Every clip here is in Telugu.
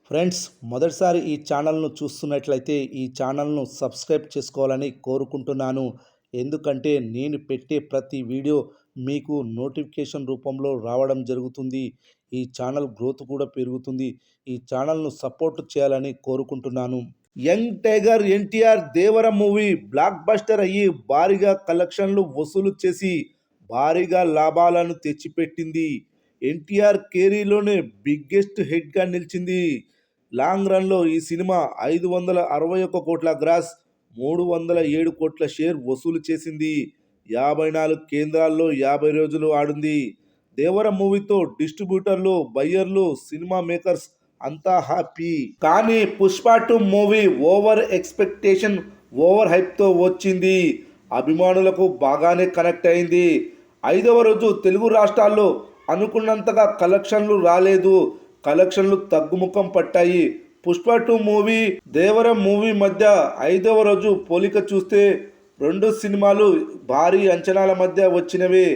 ఫ్రెండ్స్, మొదటిసారి ఈ ఛానల్ను చూస్తున్నట్లయితే ఈ ఛానల్ను సబ్స్క్రైబ్ చేసుకోవాలని కోరుకుంటున్నాను. ఎందుకంటే నేను పెట్టే ప్రతి వీడియో మీకు నోటిఫికేషన్ రూపంలో రావడం జరుగుతుంది. ఈ ఛానల్ గ్రోత్ కూడా పెరుగుతుంది. ఈ ఛానల్ను సపోర్ట్ చేయాలని కోరుకుంటున్నాను. యంగ్ టైగర్ ఎన్టీఆర్ దేవర మూవీ బ్లాక్ బస్టర్ అయ్యి భారీగా కలెక్షన్లు వసూలు చేసి భారీగా లాభాలను తెచ్చిపెట్టింది. ఎన్టీఆర్ కెరీర్లోనే బిగ్గెస్ట్ హిట్గా నిలిచింది. లాంగ్ రన్లో ఈ సినిమా 561 కోట్ల గ్రాస్, 307 కోట్ల షేర్ వసూలు చేసింది. 54 కేంద్రాల్లో 50 రోజులు ఆడింది. దేవర మూవీతో డిస్ట్రిబ్యూటర్లు, బయ్యర్లు, సినిమా మేకర్స్ అంతా హ్యాపీ. కానీ Pushpa 2 movie over expectation, over హైప్తో వచ్చింది. అభిమానులకు బాగానే కనెక్ట్ అయింది. 5వ రోజు తెలుగు రాష్ట్రాల్లో అనుకున్నంతగా కలెక్షన్లు రాలేదు. కలెక్షన్లు తగ్గుముఖం పట్టాయి. పుష్ప 2 మూవీ, దేవర మూవీ మధ్య 5వ రోజు పోలిక చూస్తే రెండు సినిమాలు భారీ అంచనాల మధ్య వచ్చినవే.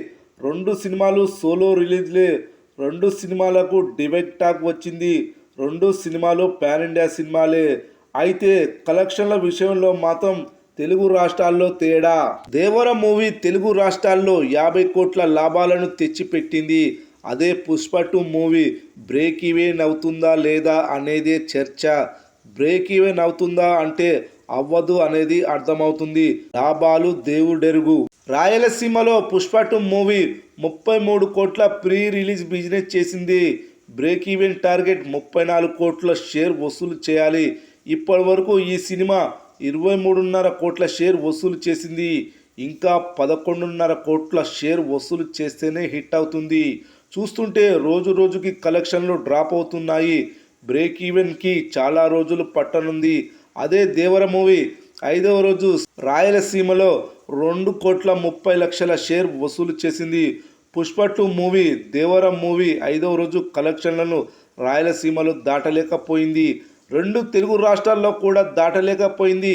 రెండు సినిమాలు సోలో రిలీజ్లే. రెండు సినిమాలకు డివైడ్ టాక్ వచ్చింది. రెండు సినిమాలు పాన్ ఇండియా సినిమాలే. అయితే కలెక్షన్ల విషయంలో మాత్రం తెలుగు రాష్ట్రాల్లో తేడా. దేవర మూవీ తెలుగు రాష్ట్రాల్లో 50 కోట్ల లాభాలను తెచ్చిపెట్టింది. అదే పుష్ప 2 మూవీ బ్రేక్ ఈవెన్ అవుతుందా లేదా అనేదే చర్చ. బ్రేక్ ఈవెన్ అవుతుందా అంటే అవ్వదు అనేది అర్థమవుతుంది. లాభాలు దేవుడెరుగు. రాయలసీమలో పుష్ప 2 మూవీ 33 కోట్ల ప్రీ రిలీజ్ బిజినెస్ చేసింది. బ్రేక్ ఈవెన్ టార్గెట్ 34 కోట్ల షేర్ వసూలు చేయాలి. ఇప్పటి వరకు ఈ సినిమా 23.5 కోట్ల షేర్ వసూలు చేసింది. ఇంకా 11.5 కోట్ల షేర్ వసూలు చేస్తేనే హిట్ అవుతుంది. చూస్తుంటే రోజు రోజుకి కలెక్షన్లు డ్రాప్ అవుతున్నాయి. బ్రేక్ ఈవెన్కి చాలా రోజులు పట్టనుంది. అదే దేవర మూవీ 5వ రోజు రాయలసీమలో 2.30 కోట్ల షేర్ వసూలు చేసింది. పుష్ప 2 మూవీ, దేవర మూవీ 5వ రోజు కలెక్షన్లను రాయలసీమలో దాటలేకపోయింది. రెండు తెలుగు రాష్ట్రాల్లో కూడా దాటలేకపోయింది.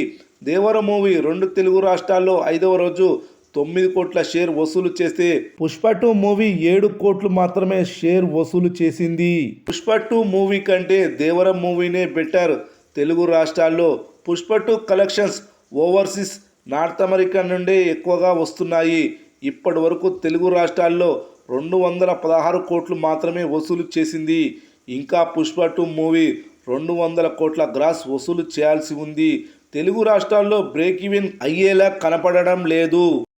దేవర మూవీ రెండు తెలుగు రాష్ట్రాల్లో 5వ రోజు 9 కోట్ల షేర్ వసూలు చేస్తే పుష్ప 2 మూవీ 7 కోట్లు మాత్రమే షేర్ వసూలు చేసింది. పుష్ప 2 మూవీ కంటే దేవర మూవీనే బెటర్. తెలుగు రాష్ట్రాల్లో Pushpa 2 collections overseas north America నుండే ఎక్కువగా వస్తున్నాయి. ఇప్పటి వరకు తెలుగు రాష్ట్రాల్లో 216 కోట్లు మాత్రమే వసూలు చేసింది. ఇంకా పుష్ప 2 మూవీ 200 కోట్ల గ్రాస్ వసూలు చేయాల్సి ఉంది. తెలుగు రాష్ట్రాల్లో బ్రేక్ ఈవెన్ అయ్యేలా కనపడడం లేదు.